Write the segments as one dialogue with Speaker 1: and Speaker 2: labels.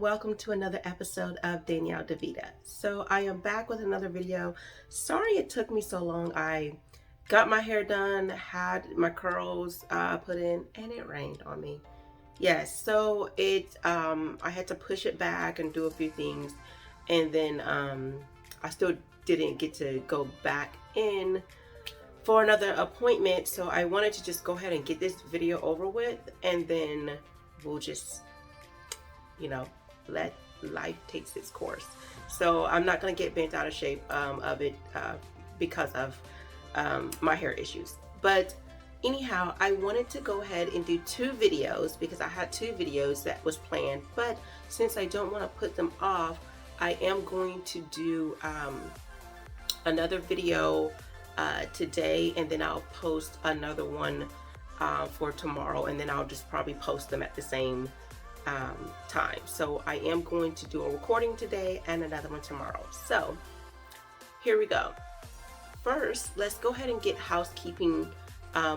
Speaker 1: and welcome to another episode of Danielle DeVita. So I am back with another video. Sorry it took me so long. I got my hair done, had my curls put in, and it rained on me. Yes, so I had to push it back and do a few things, and then I still didn't get to go back in for another appointment. So I wanted to just go ahead and get this video over with, and then we'll just let life takes its course. So I'm not going to get bent out of shape of it because of my hair issues. But anyhow, I wanted to go ahead and do two videos because I had two videos that was planned. But since I don't want to put them off, I am going to do another video today, and then I'll post another one for tomorrow, and then I'll just probably post them at the same time. So I am going to do a recording today and another one tomorrow. So here we go. First, let's go ahead and get housekeeping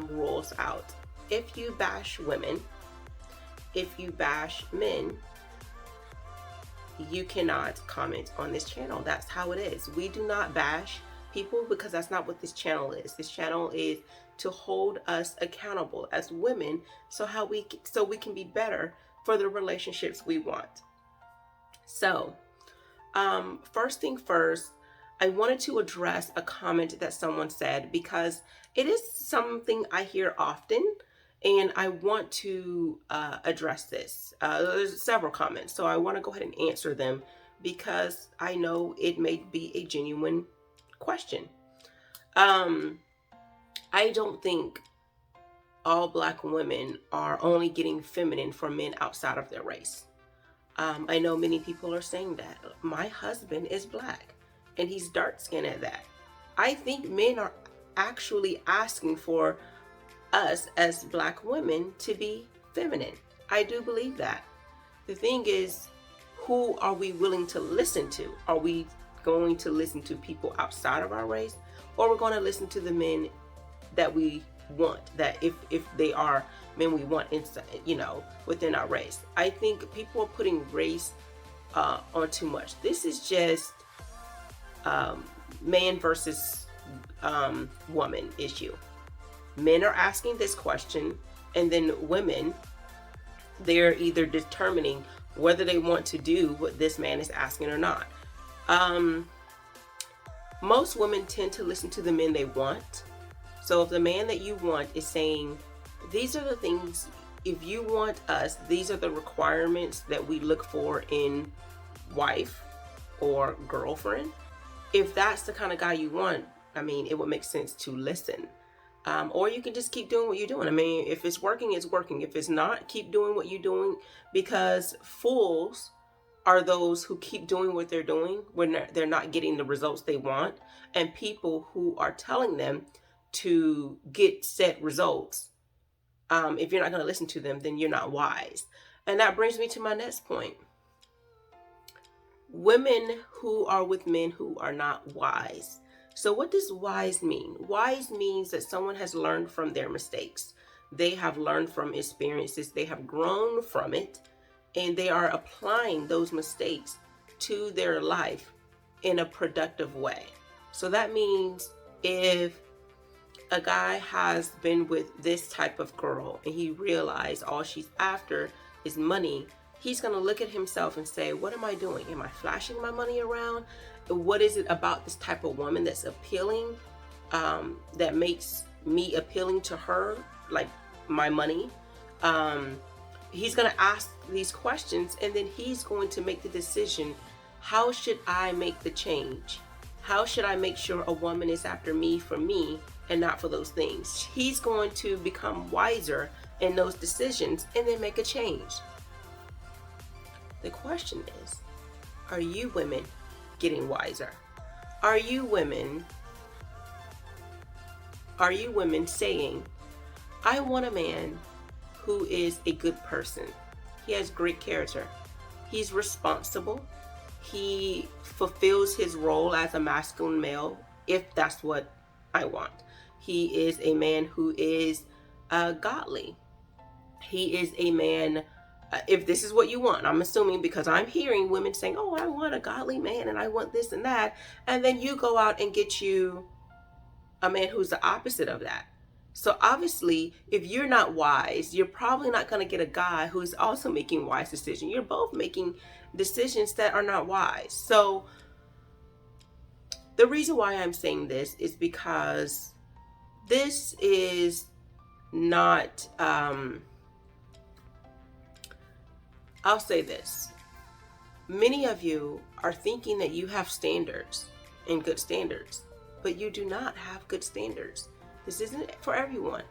Speaker 1: rules out. If you bash women, if you bash men, you cannot comment on this channel. That's how it is. We do not bash people because that's not what this channel is. This channel is to hold us accountable as women, so we can be better for the relationships we want. So, first thing first, I wanted to address a comment that someone said because it is something I hear often, and I want to address this. There's several comments, so I want to go ahead and answer them because I know it may be a genuine question. I don't think all Black women are only getting feminine from men outside of their race. I know many people are saying that. My husband is Black and he's dark skinned at that. I think men are actually asking for us as Black women to be feminine. I do believe that. The thing is, who are we willing to listen to? Are we going to listen to people outside of our race, or we're going to listen to the men that we want, that if they are men we want inside, within our race? I think people are putting race on too much. This is just man versus woman issue. Men are asking this question, and then women, they're either determining whether they want to do what this man is asking or not. Most women tend to listen to the men they want. So if the man that you want is saying, these are the things, if you want us, these are the requirements that we look for in wife or girlfriend. If that's the kind of guy you want, it would make sense to listen. Or you can just keep doing what you're doing. If it's working, it's working. If it's not, keep doing what you're doing, because fools are those who keep doing what they're doing when they're not getting the results they want, and people who are telling them to get set results. If you're not going to listen to them, then you're not wise. And that brings me to my next point. Women who are with men who are not wise. So what does wise mean? Wise means that someone has learned from their mistakes. They have learned from experiences. They have grown from it, and they are applying those mistakes to their life in a productive way. So that means if a guy has been with this type of girl and he realized all she's after is money, he's going to look at himself and say, what am I doing? Am I flashing my money around? What is it about this type of woman that's appealing, that makes me appealing to her, like my money? He's going to ask these questions, and then he's going to make the decision, how should I make the change? How should I make sure a woman is after me for me and not for those things? He's going to become wiser in those decisions and then make a change. The question is, are you women getting wiser? Are you women saying, I want a man who is a good person. He has great character. He's responsible. He fulfills his role as a masculine male, if that's what I want. He is a man who is godly. He is a man If this is what you want, I'm assuming, because I'm hearing women saying, oh, I want a godly man and I want this and that. And then you go out and get you a man who's the opposite of that. So obviously, if you're not wise, you're probably not going to get a guy who's also making wise decisions. You're both making decisions that are not wise. So the reason why I'm saying this is because this is not, I'll say this. Many of you are thinking that you have standards and good standards, but you do not have good standards. This isn't for everyone.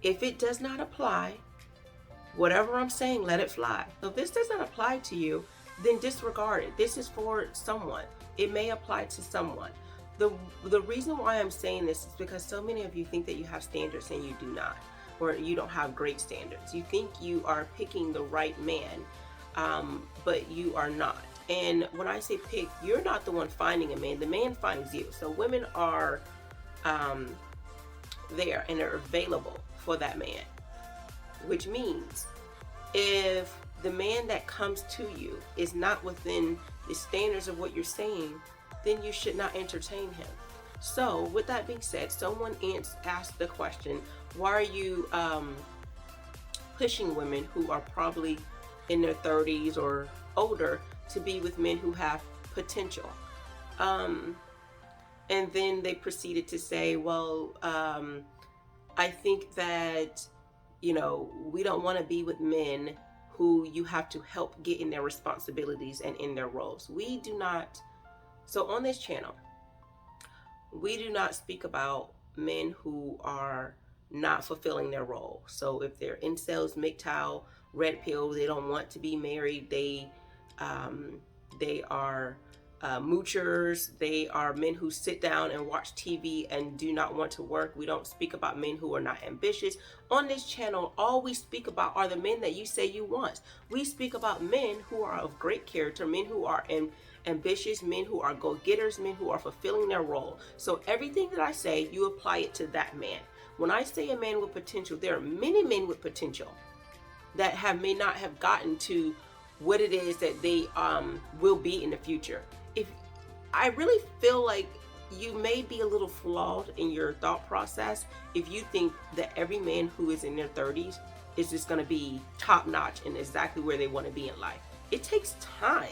Speaker 1: If it does not apply, whatever I'm saying, let it fly. So if this doesn't apply to you, then disregard it. This is for someone. It may apply to someone. The reason why I'm saying this is because so many of you think that you have standards and you do not, or you don't have great standards. You think you are picking the right man, but you are not. And when I say pick, you're not the one finding a man. The man finds you. So women are there and are available for that man, which means if the man that comes to you is not within the standards of what you're saying, then you should not entertain him. So with that being said, someone asked the question, why are you pushing women who are probably in their 30s or older to be with men who have potential? And then they proceeded to say, well, I think that, we don't want to be with men who you have to help get in their responsibilities and in their roles. We do not. So on this channel, we do not speak about men who are not fulfilling their role. So if they're incels, MGTOW, red pill, they don't want to be married, they are moochers, they are men who sit down and watch TV and do not want to work. We don't speak about men who are not ambitious. On this channel, all we speak about are the men that you say you want. We speak about men who are of great character, men who are ambitious, men who are go-getters, men who are fulfilling their role. So everything that I say, you apply it to that man. When I say a man with potential, there are many men with potential that may not have gotten to what it is that they will be in the future. If I really feel like you may be a little flawed in your thought process if you think that every man who is in their 30s is just going to be top notch and exactly where they want to be in life. It takes time.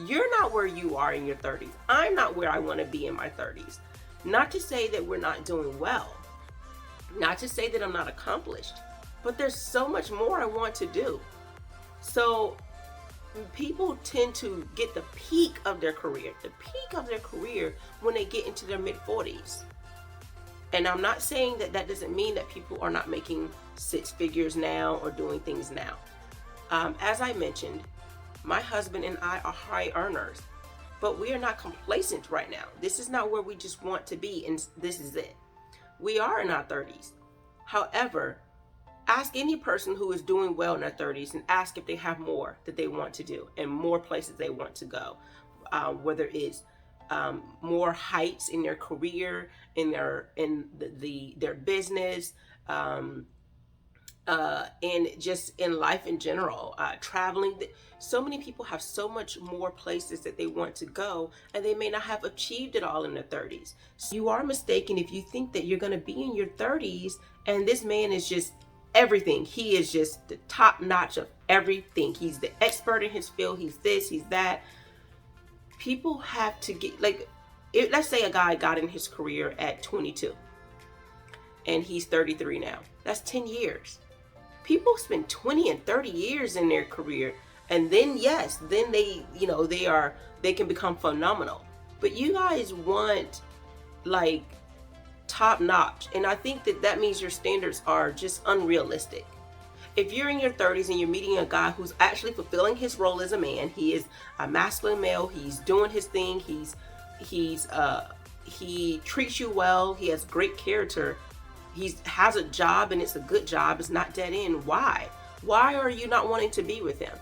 Speaker 1: You're not where you are in your 30s. I'm not where I want to be in my 30s. Not to say that we're not doing well. Not to say that I'm not accomplished. But there's so much more I want to do. So people tend to get the peak of their career when they get into their mid-40s. And I'm not saying that doesn't mean that people are not making six figures now or doing things now. As I mentioned, my husband and I are high earners, but we are not complacent right now. This is not where we just want to be, and this is it. We are in our 30s. However, ask any person who is doing well in their 30s and ask if they have more that they want to do and more places they want to go, whether it's more heights in their career, in their business, and just in life in general, traveling. So many people have so much more places that they want to go, and they may not have achieved it all in their 30s. So you are mistaken if you think that you're going to be in your 30s and this man is just everything. He is just the top notch of everything. He's the expert in his field. He's this, he's that. People have to get, let's say a guy got in his career at 22 and he's 33 now. That's 10 years. People spend 20 and 30 years in their career, and then they can become phenomenal. But you guys want top notch, and I think that means your standards are just unrealistic. If you're in your 30s and you're meeting a guy who's actually fulfilling his role as a man, he is a masculine male, he's doing his thing, he treats you well, he has great character, he has a job and it's a good job, it's not dead end. Why are you not wanting to be with him?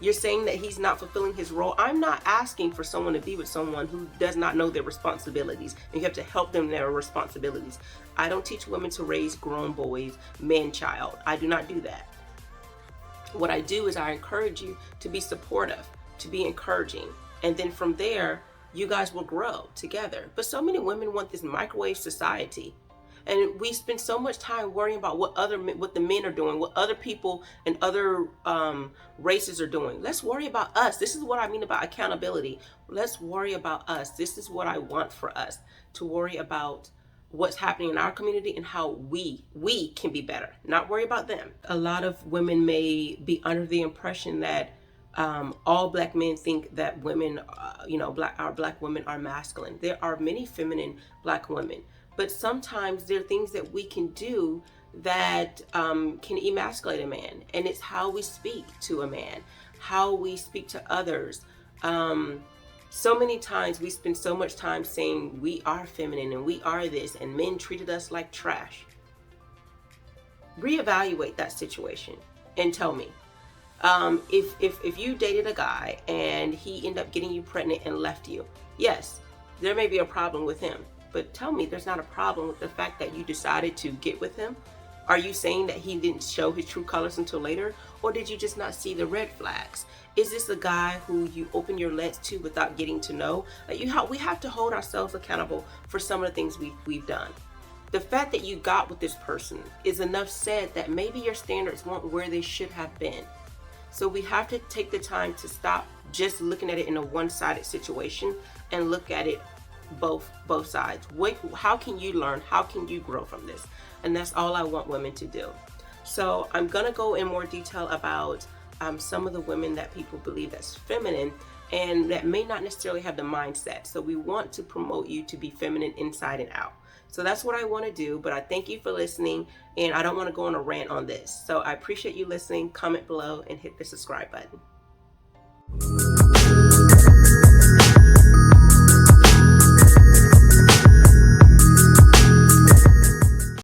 Speaker 1: You're saying that he's not fulfilling his role. I'm not asking for someone to be with someone who does not know their responsibilities, and you have to help them in their responsibilities. I don't teach women to raise grown boys, man-child. I do not do that. What I do is I encourage you to be supportive, to be encouraging. And then from there, you guys will grow together. But so many women want this microwave society. And we spend so much time worrying about what the men are doing, what other people and other races are doing. Let's worry about us. This is what I mean about accountability. Let's worry about us. This is what I want for us, to worry about what's happening in our community and how we can be better, not worry about them. A lot of women may be under the impression that all black men think that women, our black women are masculine. There are many feminine black women, but sometimes there are things that we can do that can emasculate a man, and it's how we speak to a man, how we speak to others. So many times we spend so much time saying we are feminine and we are this, and men treated us like trash. Reevaluate that situation and tell me. If you dated a guy and he ended up getting you pregnant and left you, yes, there may be a problem with him. But tell me there's not a problem with the fact that you decided to get with him. Are you saying that he didn't show his true colors until later? Or did you just not see the red flags? Is this a guy who you open your legs to without getting to know? We have to hold ourselves accountable for some of the things we've done. The fact that you got with this person is enough said that maybe your standards weren't where they should have been. So we have to take the time to stop just looking at it in a one-sided situation and look at it both sides. How can you learn? How can you grow from this? And that's all I want women to do. So I'm gonna go in more detail about some of the women that people believe that's feminine and that may not necessarily have the mindset. So we want to promote you to be feminine inside and out. So that's what I want to do, but I thank you for listening, and I don't want to go on a rant on this. So I appreciate you listening. Comment below and hit the subscribe button.